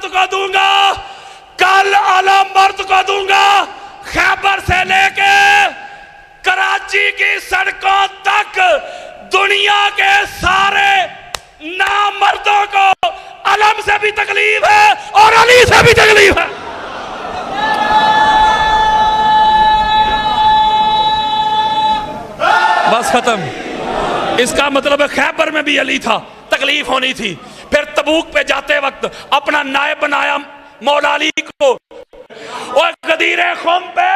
مرد کو دوں گا، کل علم مرد کو دوں گا، خیبر سے لے کے کراچی کی سڑکوں تک دنیا کے سارے نامردوں کو علم سے بھی تکلیف ہے اور علی سے بھی تکلیف ہے۔ بس ختم۔ اس کا مطلب ہے خیبر میں بھی علی تھا، تکلیف ہونی تھی۔ پھر تبوک پہ جاتے وقت اپنا نائب بنایا مولا علی کو، اور غدیر خم پہ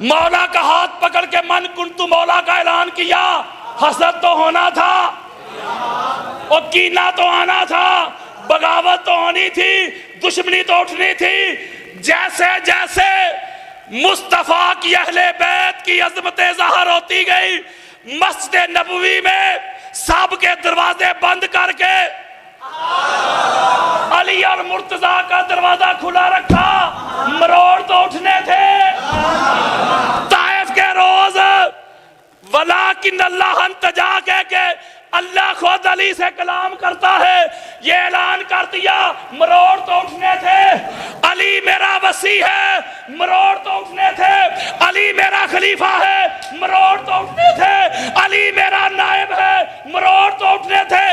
مولا کا ہاتھ پکڑ کے من کنتو مولا کا اعلان کیا۔ حسد تو ہونا تھا اور کینہ تو آنا تھا، بغاوت تو ہونی تھی، دشمنی تو اٹھنی تھی۔ جیسے جیسے مصطفیٰ کی اہل بیت کی عظمتیں ظاہر ہوتی گئی، مسجد نبوی میں سب کے دروازے بند کر کے علی اور مرتضیٰ کا دروازہ کھلا رکھا، مروڑ تو اٹھنے تھے۔ طائف کے روز وَلَٰكِنَّ اللَّهَ انْتَجَا کہہ کے اللہ خود علی سے کلام کرتا ہے، یہ اعلان کر دیا، مروڑ تو اٹھنے تھے۔ علی میرا وسیع ہے، مروڑ تو اٹھنے تھے۔ علی میرا خلیفہ ہے، مروڑ تو اٹھنے تھے۔ علی میرا نائب ہے، مروڑ تو اٹھنے تھے۔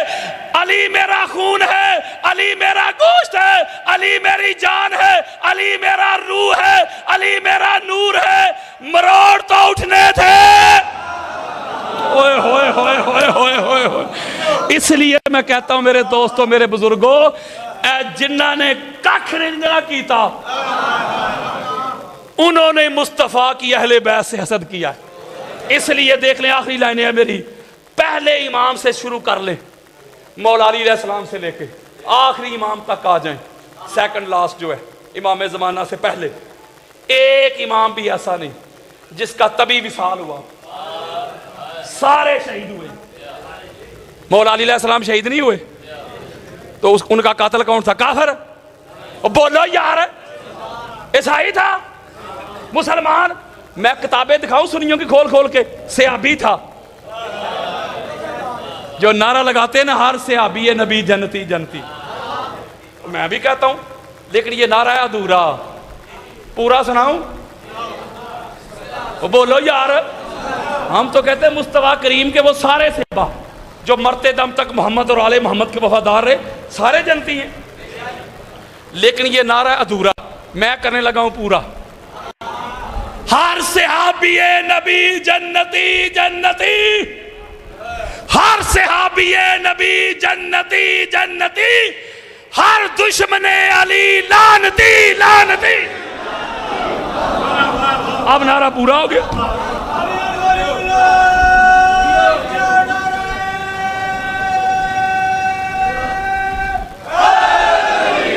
علی میرا خون ہے، علی میرا گوشت ہے، علی میری جان ہے، علی میرا روح ہے، علی میرا نور ہے، مروڑ تو اٹھنے تھے۔ اوئے ہوئے ہوئے ہوئے ہوئے ہوئے ہوئے۔ اس لیے میں کہتا ہوں میرے دوستوں، میرے بزرگوں، اے جنہ نے ککھ نہ کیتا، انہوں نے مصطفیٰ کی اہل بیت سے حسد کیا ہے۔ اس لیے دیکھ لیں، آخری لائنیں ہیں میری، پہلے امام سے شروع کر لیں، مولا علی علیہ السلام سے لے کے آخری امام تک آ جائیں، سیکنڈ لاسٹ جو ہے امام زمانہ سے پہلے، ایک امام بھی ایسا نہیں جس کا طبی وصال ہوا، سارے شہید ہوئے۔ مولا علی علیہ السلام شہید نہیں ہوئے تو ان کا قاتل کون تھا؟ کافر؟ بولو یار، عیسائی تھا، مسلمان؟ میں کتابیں دکھاؤں سنیوں کی کھول کھول کے، صحابی تھا۔ جو نعرہ لگاتے ہیں نا، ہر صحابی نبی جنتی جنتی، میں بھی کہتا ہوں، لیکن یہ نعرہ ہے ادھورا، پورا سناؤں؟ بولو یار، ہم تو کہتے ہیں مصطفیٰ کریم کے وہ سارے صحابہ جو مرتے دم تک محمد اور آل محمد کے وفادار رہے، سارے جنتی ہیں، لیکن یہ نعرہ ادھورا، میں کرنے لگا ہوں پورا۔ ہر صحابی نبی جنتی جنتی، ہر صحابی نبی جنتی جنتی، ہر دشمن علی لعنتی لعنتی۔ اب نعرہ پورا ہو گیا۔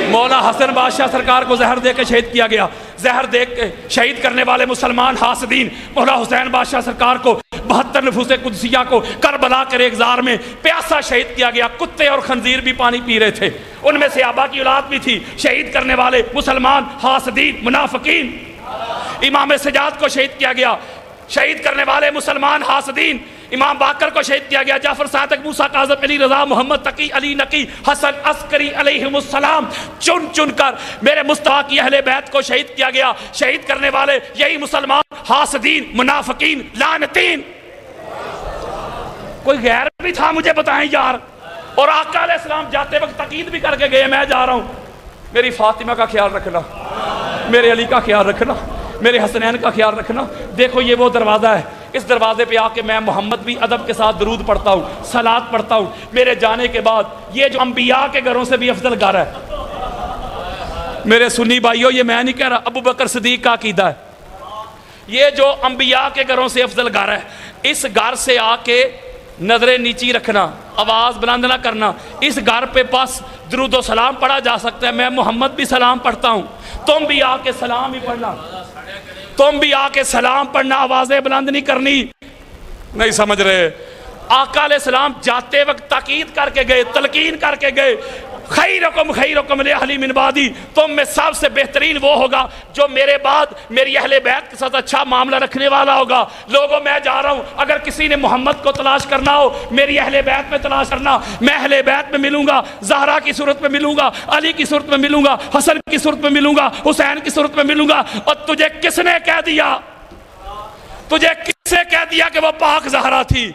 مولا حسن بادشاہ سرکار کو زہر دے کے شہید کیا گیا، زہر دے کے شہید کرنے والے مسلمان حاسدین مولا حسین بادشاہ سرکار کو 72 نفوس قدسیہ کو کربلا کے ریگزار میں پیاسا شہید کیا گیا۔ کتے اور خنزیر بھی پانی پی رہے تھے، ان میں صحابہ کی اولاد بھی تھی۔ شہید کرنے والے مسلمان حاسدین منافقین، امام سجاد کو شہید کیا گیا، شہید کرنے والے مسلمان حاسدین، امام باقر کو شہید کیا گیا، جعفر صادق، موسیٰ کاظم، علی رضا، محمد تقی، علی نقی، حسن عسکری علیہم السلام، چن چن کر میرے مصطفیٰ کی اہل بیت کو شہید کیا گیا۔ شہید کرنے والے یہی مسلمان حاسدین، منافقین، لعنتین۔ کوئی غیر بھی تھا مجھے بتائیں یار؟ اور آقا علیہ السلام جاتے وقت تاکید بھی کر کے گئے، میں جا رہا ہوں، میری فاطمہ کا خیال رکھنا، میرے علی کا خیال رکھنا، میرے حسنین کا خیال رکھنا۔ دیکھو یہ وہ دروازہ ہے، اس دروازے پہ آ کے میں محمد بھی ادب کے ساتھ درود پڑھتا ہوں، صلات پڑھتا ہوں۔ میرے جانے کے بعد یہ جو انبیاء کے گھروں سے بھی افضل گھر ہے، میرے سنی بھائیوں، یہ میں نہیں کہہ رہا، ابو بکر صدیق کا عقیدہ ہے، یہ جو انبیاء کے گھروں سے افضل گھر ہے، اس گھر سے آ کے نظریں نیچی رکھنا، آواز بلند نہ کرنا۔ اس گھر پہ بس درود و سلام پڑھا جا سکتا ہے، میں محمد بھی سلام پڑھتا ہوں، تم بھی آ کے سلام ہی پڑھنا، تم بھی آ کے سلام پڑھنا، آوازیں بلند نہیں کرنی۔ نہیں سمجھ رہے؟ آقا علیہ السلام جاتے وقت تاکید کر کے گئے، تلقین کر کے گئے، خیرکم خیرکم لأہلی من بعدی، تم میں سب سے بہترین وہ ہوگا جو میرے بعد میری اہل بیت کے ساتھ اچھا معاملہ رکھنے والا ہوگا۔ لوگوں میں جا رہا ہوں، اگر کسی نے محمد کو تلاش کرنا ہو میری اہل بیت میں تلاش کرنا، میں اہل بیت میں ملوں گا، زہرا کی صورت میں ملوں گا، علی کی صورت میں ملوں گا، حسن کی صورت میں ملوں گا، حسین کی صورت میں ملوں گا۔ اور تجھے کس نے کہہ دیا، تجھے کس نے کہہ دیا کہ وہ پاک زہرا تھی؟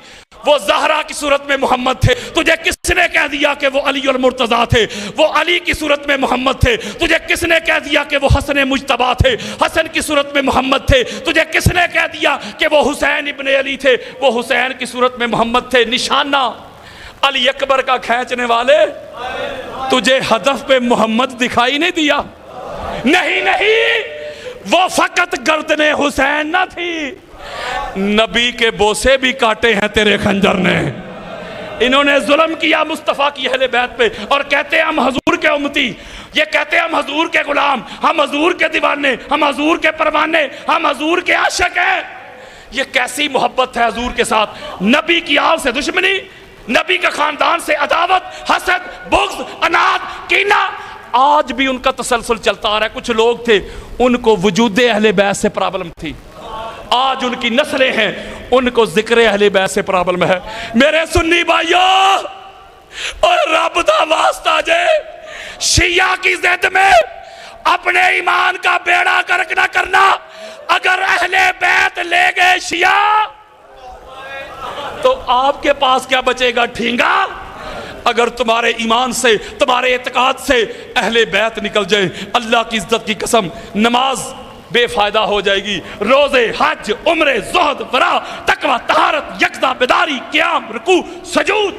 وہ زہرا کی صورت میں محمد تھے۔ تجھے کس نے کہہ دیا کہ وہ علی المرتضیٰ تھے؟ وہ علی کی صورت میں محمد تھے۔ تجھے کس نے کہہ دیا کہ وہ حسن مجتبیٰ تھے؟ حسن کی صورت میں محمد تھے۔ تجھے کس نے کہہ دیا کہ وہ حسین ابن علی تھے؟ وہ حسین کی صورت میں محمد تھے۔ نشانہ علی اکبر کا کھینچنے والے، تجھے ہدف پہ محمد دکھائی نہیں دیا؟ نہیں، وہ فقط گردن حسین نہ تھی، نبی کے بوسے بھی کاٹے ہیں تیرے خنجر نے۔ انہوں نے ظلم کیا مصطفیٰ کی اہل بیت پہ، اور کہتے ہیں ہم حضور کے امتی، یہ کہتے ہیں ہم حضور کے غلام، ہم حضور کے دیوانے، ہم حضور کے پروانے، ہم حضور کے عاشق ہیں۔ یہ کیسی محبت ہے حضور کے ساتھ؟ نبی کی آل سے دشمنی، نبی کا خاندان سے عداوت، حسد، بغض، عناد، کینہ، آج بھی ان کا تسلسل چلتا آ رہا ہے۔ کچھ لوگ تھے ان کو وجود اہل بیت سے پرابلم تھی، آج ان کی نسلیں ہیں ان کو ذکر اہل بیت سے پرابلم ہے۔ میرے سنی بھائیو، اور رب دا واسطہ جے شیعہ کی ضد میں اپنے ایمان کا بیڑا غرق نہ کرنا۔ اگر اہل بیت لے گئے شیعہ تو آپ کے پاس کیا بچے گا؟ ٹھینگا۔ اگر تمہارے ایمان سے، تمہارے اعتقاد سے اہل بیت نکل جائے، اللہ کی عزت کی قسم، نماز بے فائدہ ہو جائے گی، روزے، حج، عمرے، زہد، ورع، تقوی، طہارت، یکتا، بیداری، قیام، رکوع، سجود،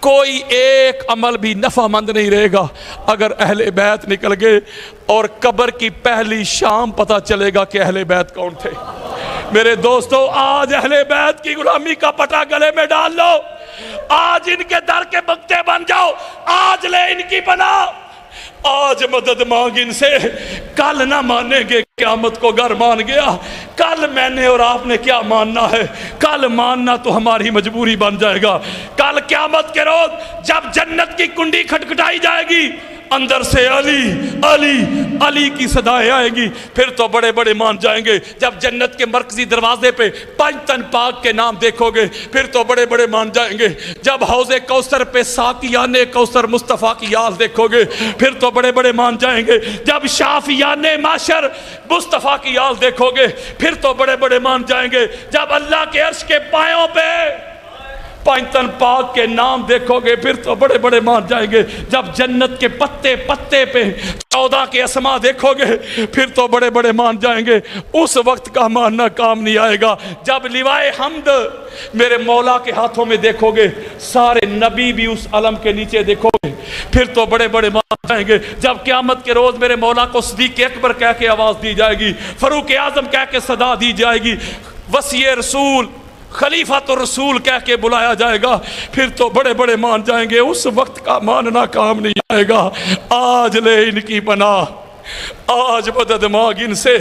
کوئی ایک عمل بھی نفع مند نہیں رہے گا اگر اہل بیت نکل گئے۔ اور قبر کی پہلی شام پتہ چلے گا کہ اہل بیت کون تھے۔ میرے دوستو، آج اہل بیت کی غلامی کا پٹا گلے میں ڈال لو، آج ان کے در کے بکتے بن جاؤ، آج لے ان کی پناہ، آج مدد مانگ ان سے۔ کل نہ مانیں گے، قیامت کو گر مان گیا۔ کل میں نے اور آپ نے کیا ماننا ہے؟ کل ماننا تو ہماری مجبوری بن جائے گا۔ کل قیامت کے روز جب جنت کی کنڈی کھٹکھٹائی جائے گی، اندر سے علی علی علی کی صدائیں آئیں گی، پھر تو بڑے بڑے مان جائیں گے۔ جب جنت کے مرکزی دروازے پہ پنجتن پاک کے نام دیکھو گے، پھر تو بڑے بڑے مان جائیں گے۔ جب حوض کوثر پہ ساقیان کوثر مصطفیٰ کی یال دیکھو گے، پھر تو بڑے بڑے مان جائیں گے۔ جب شافیان معشر مصطفیٰ کی یال دیکھو گے، پھر تو بڑے بڑے مان جائیں گے۔ جب اللہ کے عرش کے پایوں پہ پنجتن پاک کے نام دیکھو گے، پھر تو بڑے بڑے مان جائیں گے۔ جب جنت کے پتے پتے پہ 14 کے اسما دیکھو گے، پھر تو بڑے بڑے مان جائیں گے۔ اس وقت کا ماننا کام نہیں آئے گا۔ جب لوائے حمد میرے مولا کے ہاتھوں میں دیکھو گے، سارے نبی بھی اس علم کے نیچے دیکھو گے، پھر تو بڑے بڑے مان جائیں گے۔ جب قیامت کے روز میرے مولا کو صدیق اکبر کہہ کے آواز دی جائے گی، فاروق اعظم کہہ کے صدا دی جائے گی، وصی رسول، خلیفۃ الرسول کہہ کے بلایا جائے گا، پھر تو بڑے بڑے مان جائیں گے۔ اس وقت کا ماننا کام نہیں آئے گا۔ آج لے ان کی پناہ، آج مدد مانگ ان سے،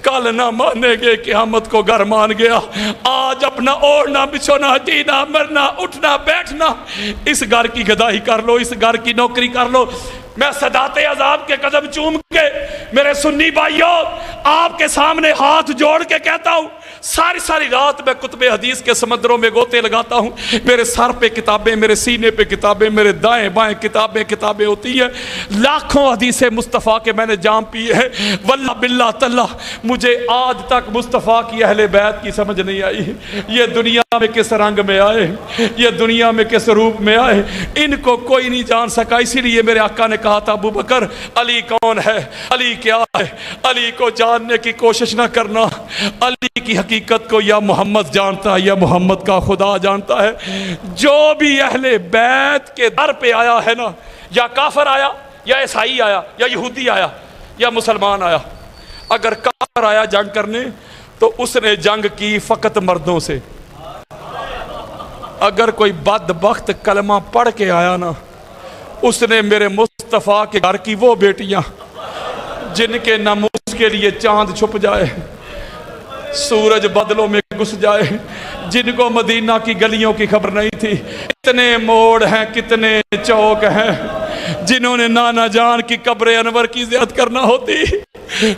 کل نہ مانے گے قیامت کو گر مان گیا۔ آج اپنا اوڑھنا بچھونا، جینا مرنا، اٹھنا بیٹھنا، اس گھر کی گدائی کر لو، اس گھر کی نوکری کر لو۔ میں صدات عذاب کے قدم چوم کے میرے سنی بھائیوں آپ کے سامنے ہاتھ جوڑ کے کہتا ہوں، ساری ساری رات میں کتب حدیث کے سمندروں میں گوتے لگاتا ہوں، میرے سر پہ کتابیں، میرے سینے پہ کتابیں، میرے دائیں بائیں کتابیں ہوتی ہیں، لاکھوں حدیث مصطفیٰ کے میں نے جام پیے ہیں۔ واللہ باللہ تاللہ مجھے آج تک مصطفیٰ کی اہل بیت کی سمجھ نہیں آئی، یہ دنیا میں کس رنگ میں آئے، یہ دنیا میں کس روپ میں آئے، ان کو کوئی نہیں جان سکا۔ اسی لیے میرے آقا نے کہا تھا، ابو بکر علی کون ہے، علی کیا ہے، علی کو جاننے کی کوشش نہ کرنا، علی کی حقیقت کو یا محمد جانتا ہے یا محمد کا خدا جانتا ہے۔ جو بھی اہل بیت کے در پہ آیا ہے نا، یا کافر آیا یا عیسائی آیا یا یہودی آیا یا مسلمان آیا، اگر کافر آیا جنگ کرنے تو اس نے جنگ کی فقط مردوں سے۔ اگر کوئی بدبخت کلمہ پڑھ کے آیا نا، اس نے میرے مصطفیٰ کے گھر کی وہ بیٹیاں جن کے ناموس کے لیے چاند چھپ جائے، سورج بادلوں میں گھس جائے، جن کو مدینہ کی گلیوں کی خبر نہیں تھی، کتنے موڑ ہیں، کتنے چوک ہیں، جنہوں نے نانا جان کی قبر انور کی زیارت کرنا ہوتی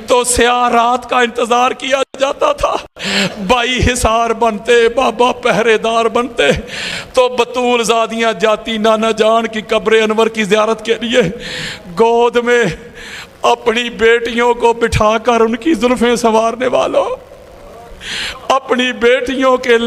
تو سیاہ رات کا انتظار کیا جاتا تھا، بائی حصار بنتے، بابا پہرے دار بنتے، تو بطول زادیاں جاتی نانا جان کی قبر انور کی زیارت کے لیے، گود میں اپنی بیٹیوں کو بٹھا کر ان کی زلفیں سنوارنے والوں، اپنی بیٹیوں کے